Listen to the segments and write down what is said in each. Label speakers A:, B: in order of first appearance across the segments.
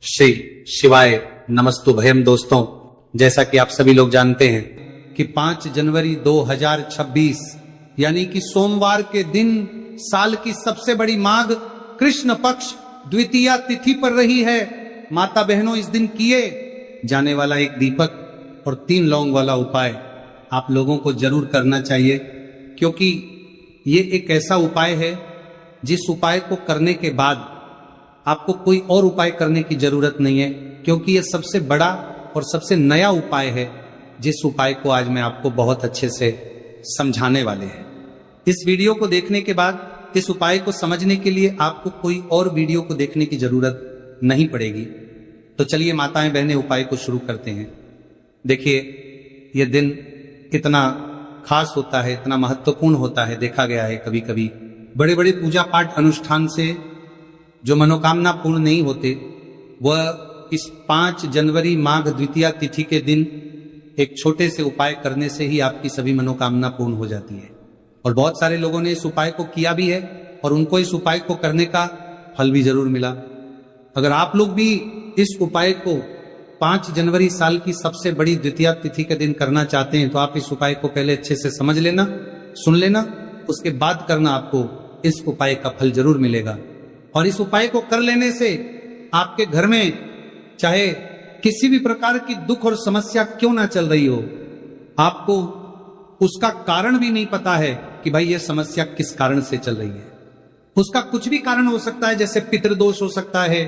A: श्री शिवाय नमस्तुभयम। दोस्तों, जैसा कि आप सभी लोग जानते हैं कि 5 जनवरी 2026 यानी कि सोमवार के दिन साल की सबसे बड़ी माघ कृष्ण पक्ष द्वितीया तिथि पर रही है। माता बहनों, इस दिन किए जाने वाला एक दीपक और 3 लौंग वाला उपाय आप लोगों को जरूर करना चाहिए, क्योंकि ये एक ऐसा उपाय है जिस उपाय को करने के बाद आपको कोई और उपाय करने की जरूरत नहीं है, क्योंकि यह सबसे बड़ा और सबसे नया उपाय है, जिस उपाय को आज मैं आपको बहुत अच्छे से समझाने वाले हैं। इस वीडियो को देखने के बाद इस उपाय को समझने के लिए आपको कोई और वीडियो को देखने की जरूरत नहीं पड़ेगी। तो चलिए माताएं बहनें, उपाय को शुरू करते हैं। देखिए, यह दिन इतना खास होता है, इतना महत्वपूर्ण होता है। देखा गया है कभी कभी बड़े बड़े पूजा पाठ अनुष्ठान से जो मनोकामना पूर्ण नहीं होते, वह इस 5 जनवरी माघ द्वितीया तिथि के दिन एक छोटे से उपाय करने से ही आपकी सभी मनोकामना पूर्ण हो जाती है। और बहुत सारे लोगों ने इस उपाय को किया भी है और उनको इस उपाय को करने का फल भी जरूर मिला। अगर आप लोग भी इस उपाय को 5 जनवरी साल की सबसे बड़ी द्वितीया तिथि के दिन करना चाहते हैं, तो आप इस उपाय को पहले अच्छे से समझ लेना, सुन लेना, उसके बाद करना। आपको इस उपाय का फल जरूर मिलेगा। और इस उपाय को कर लेने से आपके घर में चाहे किसी भी प्रकार की दुख और समस्या क्यों ना चल रही हो, आपको उसका कारण भी नहीं पता है कि भाई ये समस्या किस कारण से चल रही है। उसका कुछ भी कारण हो सकता है, जैसे पितृदोष हो सकता है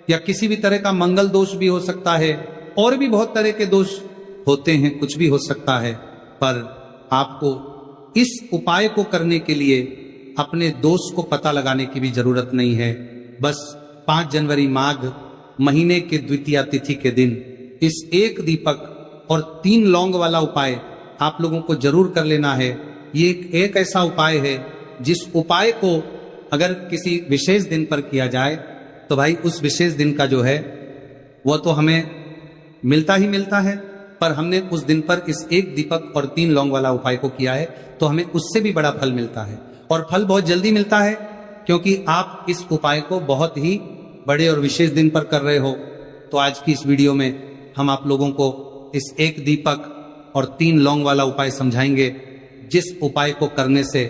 A: या किसी भी तरह का मंगल दोष भी हो सकता है, और भी बहुत तरह के दोष होते हैं, कुछ भी हो सकता है। पर आपको इस उपाय को करने के लिए अपने दोष को पता लगाने की भी जरूरत नहीं है। बस 5 जनवरी माघ महीने के द्वितीया तिथि के दिन इस एक दीपक और 3 लौंग वाला उपाय आप लोगों को जरूर कर लेना है। ये एक ऐसा उपाय है जिस उपाय को अगर किसी विशेष दिन पर किया जाए तो भाई उस विशेष दिन का जो है वह तो हमें मिलता ही मिलता है, पर हमने उस दिन पर इस एक दीपक और 3 लौंग वाला उपाय को किया है तो हमें उससे भी बड़ा फल मिलता है। और फल बहुत जल्दी मिलता है, क्योंकि आप इस उपाय को बहुत ही बड़े और विशेष दिन पर कर रहे हो। तो आज की इस वीडियो में हम आप लोगों को इस एक दीपक और 3 लौंग वाला उपाय समझाएंगे, जिस उपाय को करने से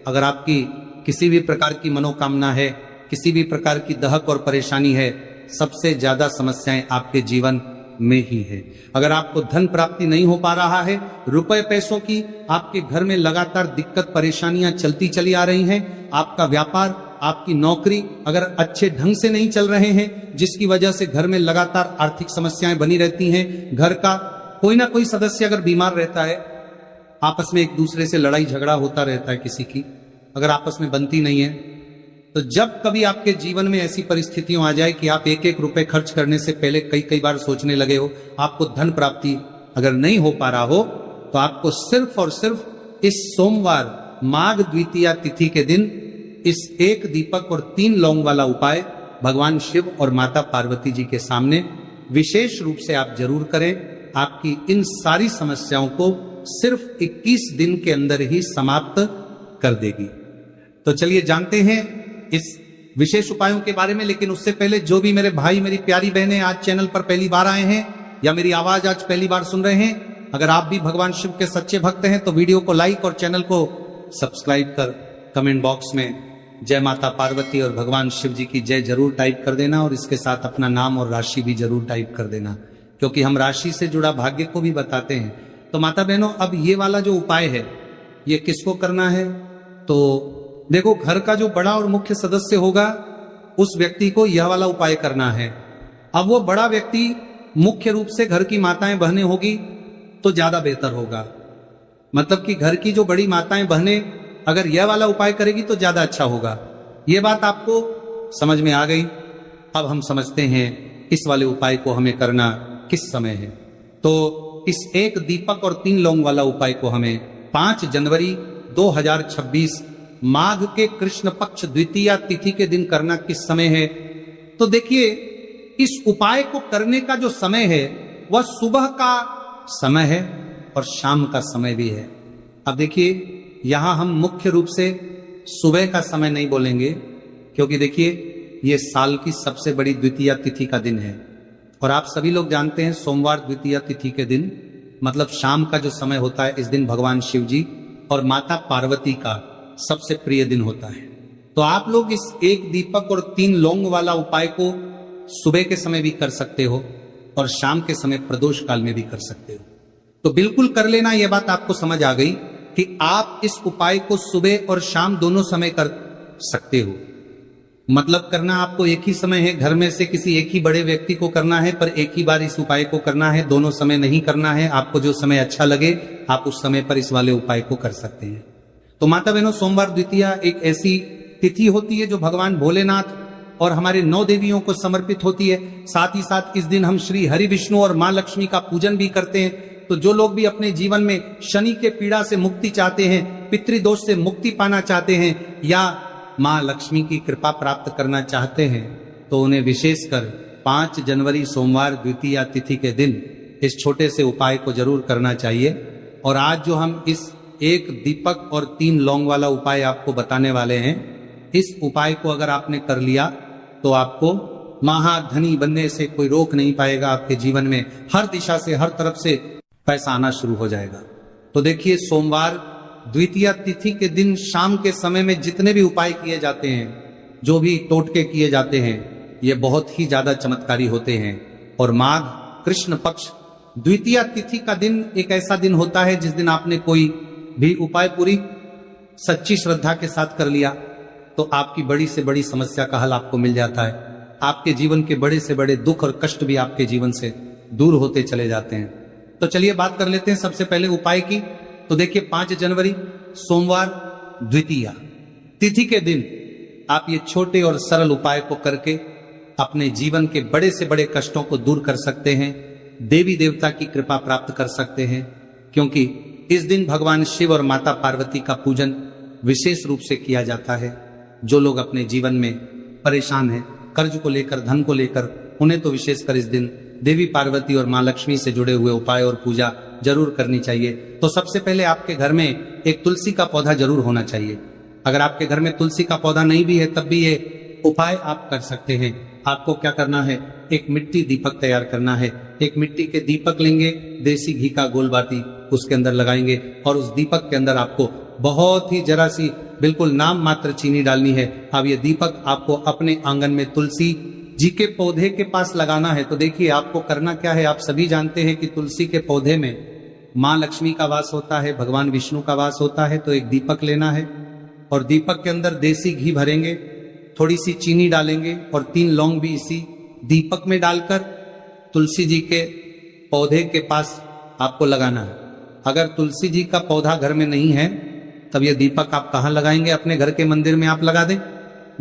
A: अगर आपकी किसी भी प्रकार की मनोकामना है, किसी भी प्रकार की दहक और परेशानी है, सबसे ज्यादा समस्याएं आपके जीवन में ही है। अगर आपको धन प्राप्ति नहीं हो पा रहा है, रुपए पैसों की आपके घर में लगातार दिक्कत परेशानियां चलती चली आ रही हैं, आपका व्यापार, आपकी नौकरी अगर अच्छे ढंग से नहीं चल रहे हैं, जिसकी वजह से घर में लगातार आर्थिक समस्याएं बनी रहती हैं, घर का कोई ना कोई सदस्य अगर बीमार रहता है, आपस में एक दूसरे से लड़ाई झगड़ा होता रहता है, किसी की अगर आपस में बनती नहीं है, तो जब कभी आपके जीवन में ऐसी परिस्थितियां आ जाए कि आप एक एक रुपए खर्च करने से पहले कई बार सोचने लगे हो, आपको धन प्राप्ति अगर नहीं हो पा रहा हो, तो आपको सिर्फ और सिर्फ इस सोमवार माघ द्वितीया तिथि के दिन इस एक दीपक और 3 लौंग वाला उपाय भगवान शिव और माता पार्वती जी के सामने विशेष रूप से आप जरूर करें। आपकी इन सारी समस्याओं को सिर्फ 21 दिन के अंदर ही समाप्त कर देगी। तो चलिए जानते हैं इस विशेष उपायों के बारे में। लेकिन उससे पहले जो भी मेरे भाई, मेरी प्यारी बहनें आज चैनल पर पहली बार आए हैं या मेरी आवाज आज पहली बार सुन रहे हैं, अगर आप भी भगवान शिव के सच्चे भक्त हैं तो वीडियो को लाइक और चैनल को सब्सक्राइब कर कमेंट बॉक्स में जय माता पार्वती और भगवान शिव जी की जय जरूर टाइप कर देना, और इसके साथ अपना नाम और राशि भी जरूर टाइप कर देना, क्योंकि हम राशि से जुड़ा भाग्य को भी बताते हैं। तो माता बहनों, अब ये वाला जो उपाय है ये किसको करना है? तो देखो, घर का जो बड़ा और मुख्य सदस्य होगा उस व्यक्ति को यह वाला उपाय करना है। अब वो बड़ा व्यक्ति मुख्य रूप से घर की माताएं बहनें होगी तो ज्यादा बेहतर होगा। मतलब कि घर की जो बड़ी माताएं बहनें अगर यह वाला उपाय करेगी तो ज्यादा अच्छा होगा। ये बात आपको समझ में आ गई। अब हम समझते हैं इस वाले उपाय को हमें करना किस समय है। तो इस एक दीपक और 3 लौंग वाला उपाय को हमें 5 जनवरी 2026 माघ के कृष्ण पक्ष द्वितीया तिथि के दिन करना किस समय है? तो देखिए, इस उपाय को करने का जो समय है वह सुबह का समय है और शाम का समय भी है। अब देखिए, यहां हम मुख्य रूप से सुबह का समय नहीं बोलेंगे, क्योंकि देखिए ये साल की सबसे बड़ी द्वितीया तिथि का दिन है। और आप सभी लोग जानते हैं सोमवार द्वितीया तिथि के दिन मतलब शाम का जो समय होता है, इस दिन भगवान शिव जी और माता पार्वती का सबसे प्रिय दिन होता है। तो आप लोग इस एक दीपक और 3 लौंग वाला उपाय को सुबह के समय भी कर सकते हो और शाम के समय प्रदोष काल में भी कर सकते हो। तो बिल्कुल कर लेना। यह बात आपको समझ आ गई कि आप इस उपाय को सुबह और शाम दोनों समय कर सकते हो। मतलब करना आपको एक ही समय है, घर में से किसी एक ही बड़े व्यक्ति को करना है, पर एक ही बार इस उपाय को करना है, दोनों समय नहीं करना है। आपको जो समय अच्छा लगे आप उस समय पर इस वाले उपाय को कर सकते हैं। तो माता बहनों, सोमवार द्वितीया एक ऐसी तिथि होती है जो भगवान भोलेनाथ और हमारे 9 देवियों को समर्पित होती है। साथ ही साथ इस दिन हम श्री हरि विष्णु और मां लक्ष्मी का पूजन भी करते हैं। तो जो लोग भी अपने जीवन में शनि के पीड़ा से मुक्ति चाहते हैं, पितृदोष से मुक्ति पाना चाहते हैं या मां लक्ष्मी की कृपा प्राप्त करना चाहते हैं, तो उन्हें विशेषकर 5 जनवरी सोमवार द्वितीया तिथि के दिन इस छोटे से उपाय को जरूर करना चाहिए। और आज जो हम इस एक दीपक और 3 लौंग वाला उपाय आपको बताने वाले हैं, इस उपाय को अगर आपने कर लिया तो आपको महाधनी बनने से कोई रोक नहीं पाएगा। आपके जीवन में हर दिशा से, हर तरफ से पैसा आना शुरू हो जाएगा। तो देखिए, सोमवार द्वितीया तिथि के दिन शाम के समय में जितने भी उपाय किए जाते हैं, जो भी टोटके किए जाते हैं, ये बहुत ही ज्यादा चमत्कारी होते हैं। और माघ कृष्ण पक्ष द्वितीया तिथि का दिन एक ऐसा दिन होता है जिस दिन आपने कोई भी उपाय पूरी सच्ची श्रद्धा के साथ कर लिया तो आपकी बड़ी से बड़ी समस्या का हल आपको मिल जाता है। आपके जीवन के बड़े से बड़े दुख और कष्ट भी आपके जीवन से दूर होते चले जाते हैं। तो चलिए बात कर लेते हैं सबसे पहले उपाय की। तो देखिए, 5 जनवरी सोमवार द्वितीया तिथि के दिन आप ये छोटे और सरल उपाय को करके अपने जीवन के बड़े से बड़े कष्टों को दूर कर सकते हैं, देवी देवता की कृपा प्राप्त कर सकते हैं। क्योंकि इस दिन भगवान शिव और माता पार्वती का पूजन विशेष रूप से किया जाता है। जो लोग अपने जीवन में परेशान हैं, कर्ज को लेकर, धन को लेकर, उन्हें तो विशेषकर इस दिन देवी पार्वती और मां लक्ष्मी से जुड़े हुए उपाय और पूजा जरूर करनी चाहिए। तो सबसे पहले आपके घर में एक तुलसी का पौधा जरूर होना चाहिए। अगर आपके घर में तुलसी का पौधा नहीं भी है तब भी ये उपाय आप कर सकते हैं। आपको क्या करना है, एक मिट्टी दीपक तैयार करना है। एक मिट्टी के दीपक लेंगे, देसी घी का गोल बाती उसके अंदर लगाएंगे और उस दीपक के अंदर आपको बहुत ही जरा सी बिल्कुल नाम मात्र चीनी डालनी है। अब ये दीपक आपको अपने आंगन में तुलसी जी के पौधे के पास लगाना है। तो देखिए, आपको करना क्या है, आप सभी जानते हैं कि तुलसी के पौधे में मां लक्ष्मी का वास होता है, भगवान विष्णु का वास होता है। तो एक दीपक लेना है और दीपक के अंदर देसी घी भरेंगे, थोड़ी सी चीनी डालेंगे और 3 लौंग भी इसी दीपक में डालकर तुलसी जी के पौधे के पास आपको लगाना है। अगर तुलसी जी का पौधा घर में नहीं है तब यह दीपक आप कहाँ लगाएंगे? अपने घर के मंदिर में आप लगा दें,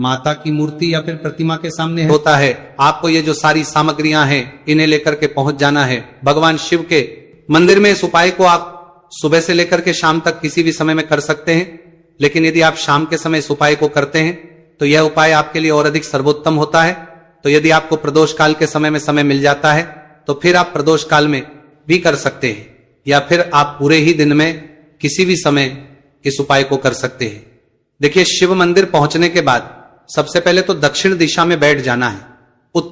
A: माता की मूर्ति या फिर प्रतिमा के सामने होता है। आपको ये जो सारी सामग्रियां हैं इन्हें लेकर के पहुंच जाना है भगवान शिव के मंदिर में। इस उपाय को आप सुबह से लेकर के शाम तक किसी भी समय में कर सकते हैं, लेकिन यदि आप शाम के समय इस उपाय को करते हैं तो यह उपाय आपके लिए और अधिक सर्वोत्तम होता है। तो यदि आपको प्रदोष काल के समय में समय मिल जाता है तो फिर आप प्रदोष काल में भी कर सकते हैं, या फिर आप पूरे ही दिन में किसी भी समय इस उपाय को कर सकते हैं। देखिए, शिव मंदिर पहुंचने के बाद सबसे पहले तो दक्षिण दिशा में बैठ जाना है।